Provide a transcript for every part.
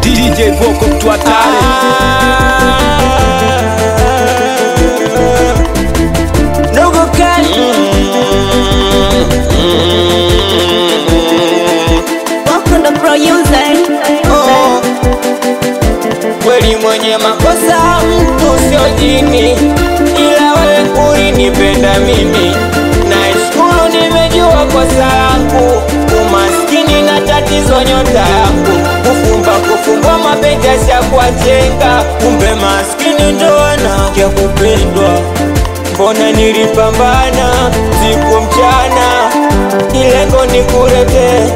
DJ Voko mtu hatari. Dogo kali Voko ndo producer. Kweli mwenye makosa mtu sio jini, ila wewe ulinipenda mimi. Nashukuru nimejua kosa langu, umaskini na tatizo nyota yangu. Kufumba mapenzi ya kuachenga, kumbe maskini ndo wanawake kupendwa. Mbona nilipambana siku mchana, ilengo nikulete,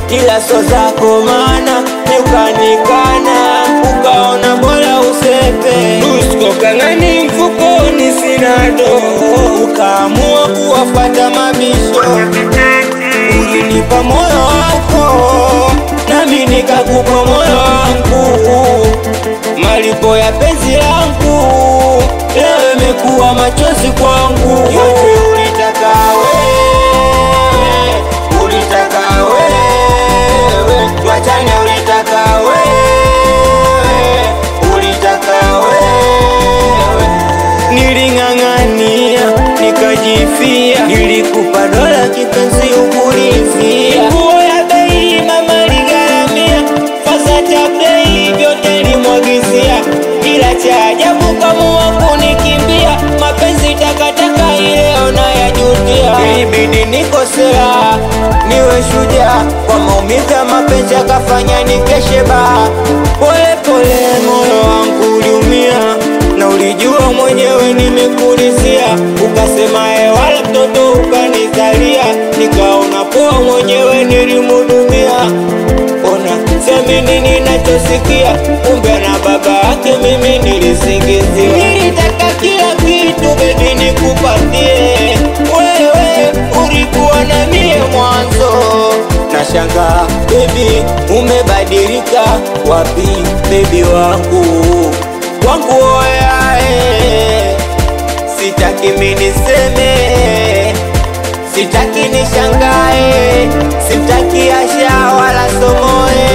ila so zako mana ukanikana, ukaona bora usepe. Usko kangani mfukoni sina do, ukaamua kuwafata mabisho. Ulinipa moyo wako, nami nikakupa moyo wangu. Malipo ya penzi langu leo imekuwa machozi kwangu. Yote ulitaka wewe, ulitaka wewe, tuachane ulitaka wewe, ulitaka wewe. Niling'ang'ania nikajifia, nilikupa dola kipenzi ukulizia. Nguo ya bei mama ligharamia, fasa cha bei vyote limwagizia. Ila cha ajabu kamua kunikimbia, mapenzi takataka ileo nayajutia. Ilibidi nikosea niwe shujaa, kwa maumivu ya mapenzi akafanya nikeshe baa. Pole pole moyo wangu uliumia, na ulijua mwenyewe nimekulizia. Ukasema wala mtoto ukanizalia, nikaona poa mwenyewe nilimudumia. Ona semi nini nachosikia, kumbe na baba yake mimi nilisingizia. Nilitaka kila kitu baby nikupatie, wewe ulikuwa na mie mwanzo. Nashangaa baby umebadilika, wapi baby wangu oyae. Sitaki mimi niseme, sitaki nishangae, sitaki asha wala somoe.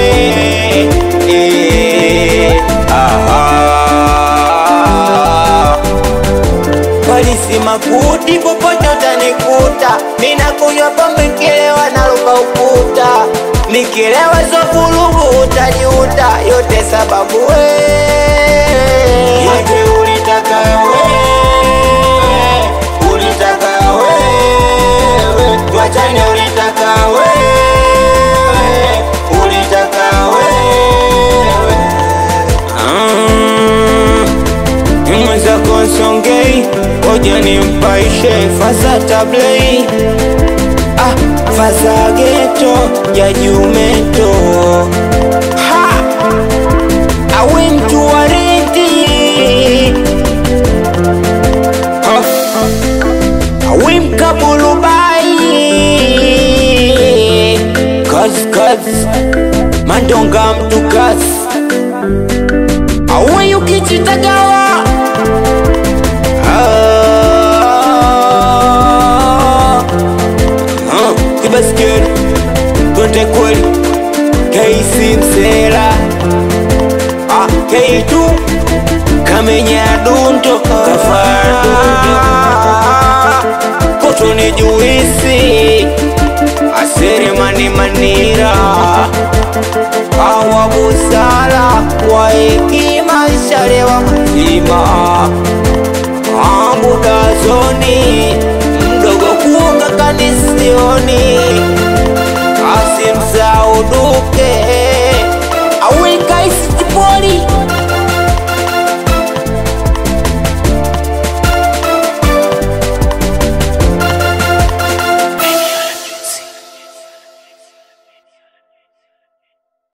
Polisi makuti popote utanikuta, mina kunywa pombe nikilewa naruka ukuta. Nikilewa zofulugu utajuta, yote sababu yote ulitaka wewe, ulitaka wewe, tuachane ulitaka wewe, ulitaka wewe. Mweza konsongei, oja nimpaishe fasa tablei. Fasa geto ya jumeto, awe mtu waridi, awe mkabulubai. Kazi mandonga mtu kazi, awe yukichitagawa. Kibaskeli twende kweli, K.C. Msela, K2 kamenya dundo kafara koto ni juisi asere manira. Awa busara wa hekima sharewa mzima, amuda zoni mdogo kuunga kanisioni. Asimsauduke